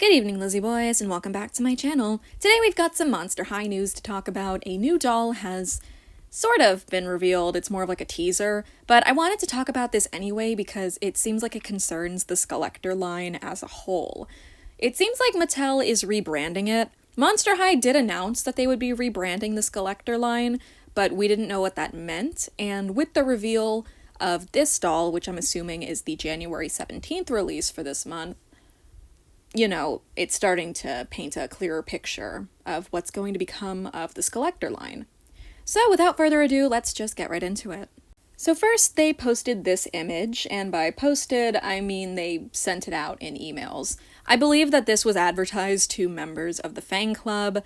Good evening, Lizzie boys, and welcome back to my channel. Today we've got some Monster High news to talk about. A new doll has sort of been revealed. It's more of like a teaser, but I wanted to talk about this anyway because it seems like it concerns the Skullector line as a whole. It seems like Mattel is rebranding it. Monster High did announce that they would be rebranding the Skullector line, but we didn't know what that meant, and with the reveal of this doll, which I'm assuming is the January 17th release for this month, you know, it's starting to paint a clearer picture of what's going to become of the Skullector line. So without further ado, let's just get right into it. So first, they posted this image, and by posted, I mean they sent it out in emails. I believe that this was advertised to members of the Fang Club.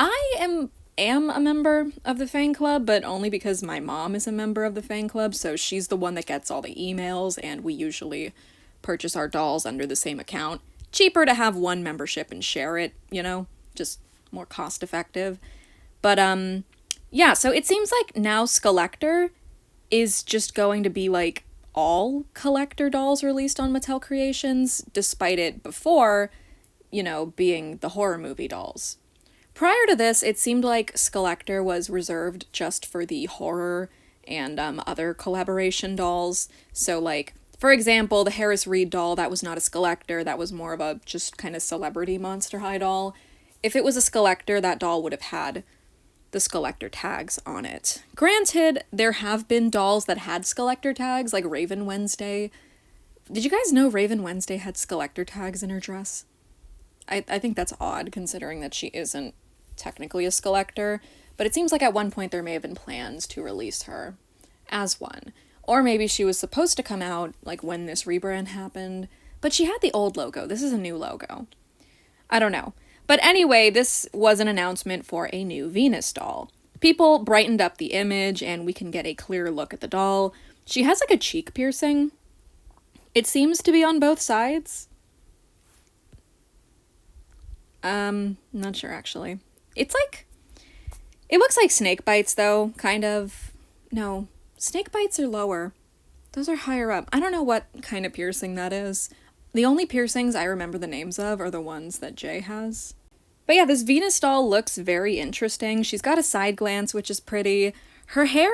I am a member of the Fang Club, but only because my mom is a member of the Fang Club, so she's the one that gets all the emails, and we usually purchase our dolls under the same account. Cheaper to have one membership and share it, you know, just more cost effective. But yeah, so it seems like now Skullector is just going to be like all collector dolls released on Mattel Creations, despite it before, you know, being the horror movie dolls. Prior to this, it seemed like Skullector was reserved just for the horror and other collaboration dolls. So like, for example, the Harris Reed doll, that was not a Skullector, that was more of a just kind of celebrity Monster High doll. If it was a Skullector, that doll would have had the Skullector tags on it. Granted, there have been dolls that had Skullector tags, like Raven Wednesday. Did you guys know Raven Wednesday had Skullector tags in her dress? I think that's odd, considering that she isn't technically a Skullector, but it seems like at one point there may have been plans to release her as one. Or maybe she was supposed to come out, like, when this rebrand happened, but she had the old logo. This is a new logo. I don't know. But anyway, this was an announcement for a new Venus doll. People brightened up the image, and we can get a clearer look at the doll. She has, like, a cheek piercing. It seems to be on both sides. Not sure, actually. It's like, it looks like snake bites, though, kind of. No. Snake bites are lower. Those are higher up. I don't know what kind of piercing that is. The only piercings I remember the names of are the ones that Jay has. But yeah, this Venus doll looks very interesting. She's got a side glance, which is pretty. Her hair,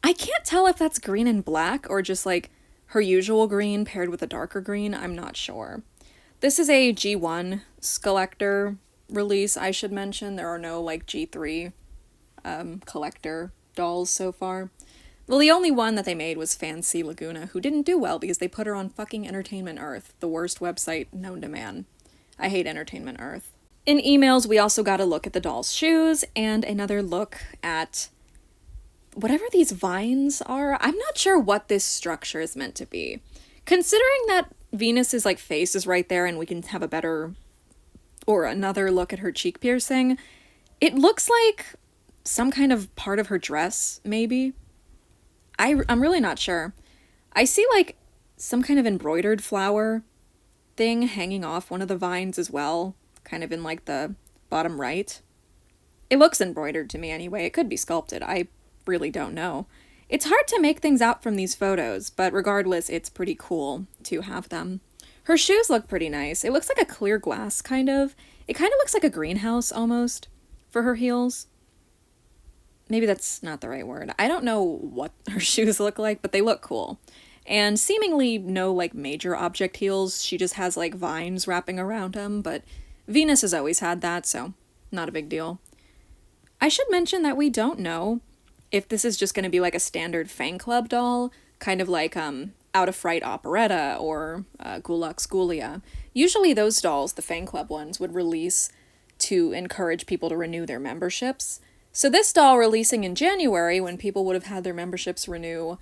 I can't tell if that's green and black or just like her usual green paired with a darker green. I'm not sure. This is a G1 Skullector release, I should mention. There are no like G3 collector dolls so far. Well, the only one that they made was Fancy Laguna, who didn't do well because they put her on fucking Entertainment Earth, the worst website known to man. I hate Entertainment Earth. In emails, we also got a look at the doll's shoes and another look at whatever these vines are. I'm not sure what this structure is meant to be. Considering that Venus's like face is right there and we can have a better or another look at her cheek piercing, it looks like some kind of part of her dress, maybe. I'm really not sure. I see, like, some kind of embroidered flower thing hanging off one of the vines as well, kind of in, like, the bottom right. It looks embroidered to me anyway. It could be sculpted. I really don't know. It's hard to make things out from these photos, but regardless, it's pretty cool to have them. Her shoes look pretty nice. It looks like a clear glass, kind of. It kind of looks like a greenhouse, almost, for her heels. Maybe that's not the right word. I don't know what her shoes look like, but they look cool. And seemingly no, like, major object heels. She just has, like, vines wrapping around them, but Venus has always had that, so not a big deal. I should mention that we don't know if this is just going to be, like, a standard Fang Club doll, kind of like, Out of Fright Operetta or Gulux Gulia. Usually those dolls, the Fang Club ones, would release to encourage people to renew their memberships. So this doll releasing in January, when people would have had their memberships renew,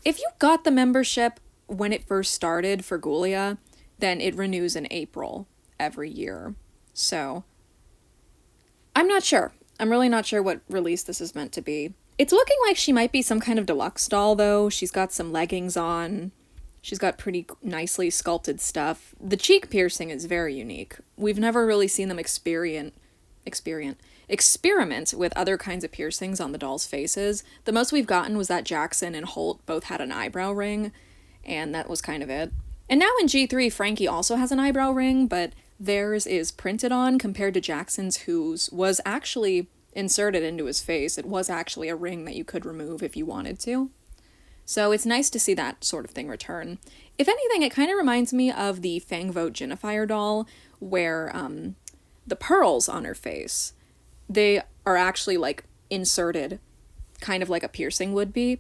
if you got the membership when it first started for Gulia, then it renews in April every year. So, I'm not sure. I'm really not sure what release this is meant to be. It's looking like she might be some kind of deluxe doll, though. She's got some leggings on. She's got pretty nicely sculpted stuff. The cheek piercing is very unique. We've never really seen them experiment with other kinds of piercings on the dolls' faces. The most we've gotten was that Jackson and Holt both had an eyebrow ring, and that was kind of it. And now in G3, Frankie also has an eyebrow ring, but theirs is printed on compared to Jackson's, whose was actually inserted into his face. It was actually a ring that you could remove if you wanted to. So it's nice to see that sort of thing return. If anything, it kind of reminds me of the Fang Genifier doll, where the pearls on her face, they are actually like inserted, kind of like a piercing would be.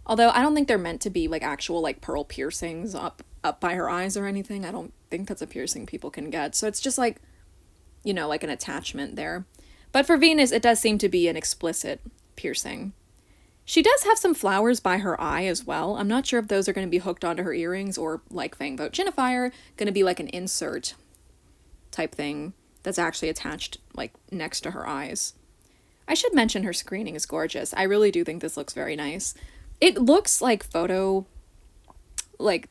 Although I don't think they're meant to be like actual like pearl piercings up by her eyes or anything. I don't think that's a piercing people can get. So it's just like, you know, like an attachment there. But for Venus, it does seem to be an explicit piercing. She does have some flowers by her eye as well. I'm not sure if those are going to be hooked onto her earrings or, like Fang Genifier, going to be like an insert type thing that's actually attached like next to her eyes. I should mention her screening is gorgeous. I really do think this looks very nice. It looks like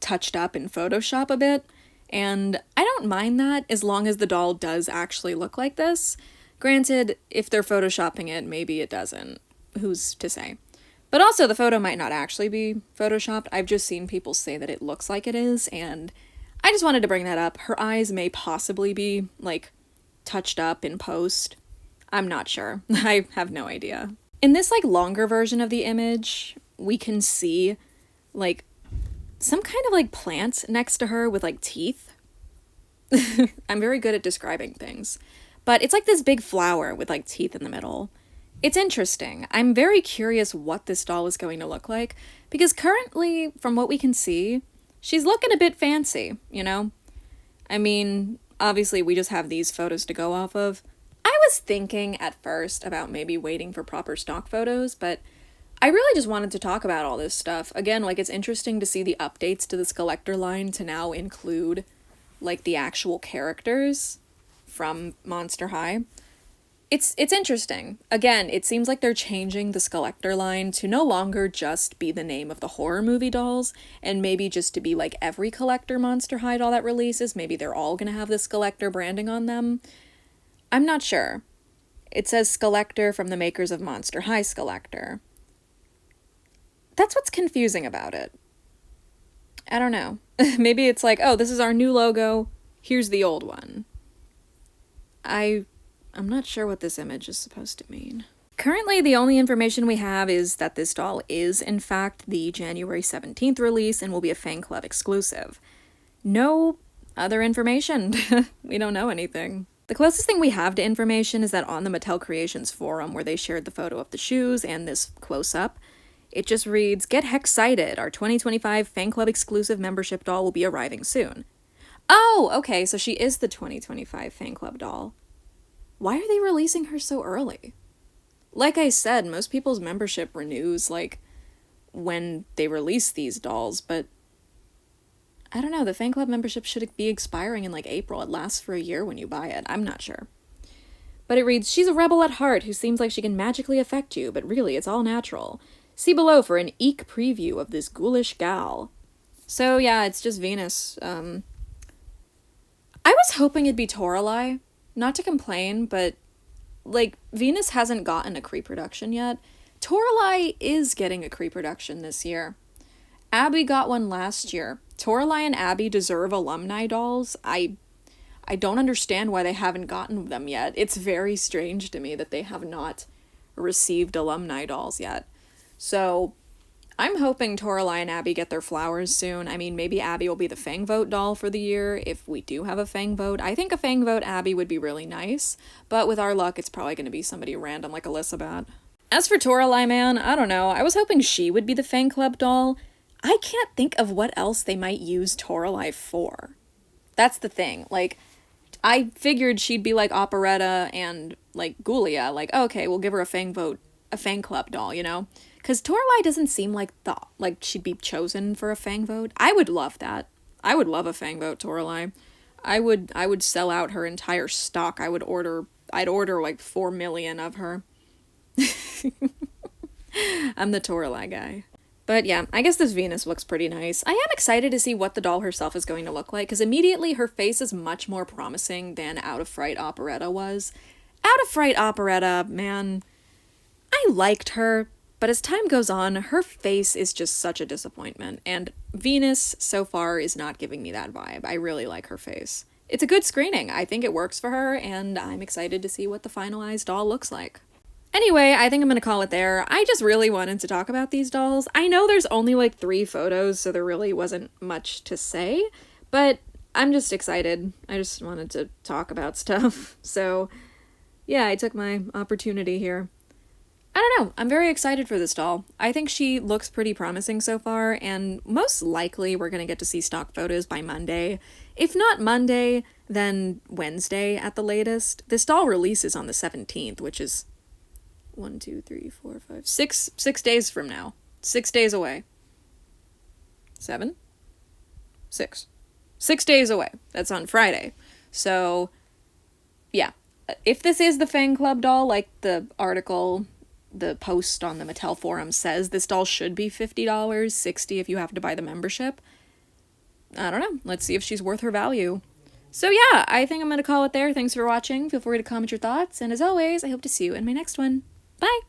touched up in Photoshop a bit, and I don't mind that as long as the doll does actually look like this. Granted, if they're photoshopping it, maybe it doesn't. Who's to say? But also, the photo might not actually be photoshopped. I've just seen people say that it looks like it is, and I just wanted to bring that up. Her eyes may possibly be, like, touched up in post. I'm not sure. I have no idea. In this, like, longer version of the image, we can see, like, some kind of, like, plant next to her with, like, teeth. I'm very good at describing things. But it's like this big flower with, like, teeth in the middle. It's interesting. I'm very curious what this doll is going to look like, because currently, from what we can see, she's looking a bit fancy, you know? I mean, obviously we just have these photos to go off of. I was thinking at first about maybe waiting for proper stock photos, but I really just wanted to talk about all this stuff. Again, like, it's interesting to see the updates to the Skullector line to now include, like, the actual characters from Monster High. It's interesting. Again, it seems like they're changing the Skullector line to no longer just be the name of the horror movie dolls, and maybe just to be like every collector Monster High doll that releases. Maybe they're all gonna have the Skullector branding on them. I'm not sure. It says Skullector from the makers of Monster High Skullector. That's what's confusing about it. I don't know. Maybe it's like, oh, this is our new logo, here's the old one. I'm not sure what this image is supposed to mean. Currently, the only information we have is that this doll is, in fact, the January 17th release and will be a Fang Club exclusive. No other information. We don't know anything. The closest thing we have to information is that on the Mattel Creations forum, where they shared the photo of the shoes and this close-up, it just reads, "Get Hexcited! Our 2025 Fang Club exclusive membership doll will be arriving soon." Oh, okay, so she is the 2025 Fang Club doll. Why are they releasing her so early? Like I said, most people's membership renews, like, when they release these dolls, but I don't know, the Fan Club membership should be expiring in, like, April. It lasts for a year when you buy it. I'm not sure. But it reads, "She's a rebel at heart who seems like she can magically affect you, but really it's all natural. See below for an eek preview of this ghoulish gal." So, yeah, it's just Venus. I was hoping it'd be Toralei. Not to complain, but, like, Venus hasn't gotten a Creeproduction yet. Toralei is getting a Creeproduction this year. Abby got one last year. Toralei and Abby deserve alumni dolls. I don't understand why they haven't gotten them yet. It's very strange to me that they have not received alumni dolls yet. So, I'm hoping Toralei and Abby get their flowers soon. I mean, maybe Abby will be the Fang Vote doll for the year, if we do have a Fang Vote. I think a Fang Vote Abby would be really nice, but with our luck, it's probably going to be somebody random like Elizabeth. As for Toralei, man, I don't know. I was hoping she would be the Fang Club doll. I can't think of what else they might use Toralei for. That's the thing. Like, I figured she'd be like Operetta and, like, Ghoulia. Like, okay, we'll give her a Fang Vote, a Fang Club doll, you know? Because Toralei doesn't seem like she'd be chosen for a Fang Vote. I would love that. I would love a Fang Vote Toralei. I would sell out her entire stock. I'd order like 4 million of her. I'm the Toralei guy. But yeah, I guess this Venus looks pretty nice. I am excited to see what the doll herself is going to look like, because immediately her face is much more promising than Out of Fright Operetta was. Out of Fright Operetta, man, I liked her. But as time goes on, her face is just such a disappointment, and Venus, so far, is not giving me that vibe. I really like her face. it's a good screening. I think it works for her, and I'm excited to see what the finalized doll looks like. Anyway, I think I'm gonna call it there. I just really wanted to talk about these dolls. I know there's only like 3 photos, so there really wasn't much to say, but I'm just excited. I just wanted to talk about stuff. So, yeah, I took my opportunity here. I don't know. I'm very excited for this doll. I think she looks pretty promising so far, and most likely we're going to get to see stock photos by Monday. If not Monday, then Wednesday at the latest. This doll releases on the 17th, which is 1, 2, 3, 4, 5, 6 days from now. 6 days away. 7? 6. 6 days away. That's on Friday. So, yeah. If this is the Fang Club doll, like the article, the post on the Mattel forum says, this doll should be $50, $60 if you have to buy the membership. I don't know. Let's see if she's worth her value. So yeah, I think I'm going to call it there. Thanks for watching. Feel free to comment your thoughts. And as always, I hope to see you in my next one. Bye!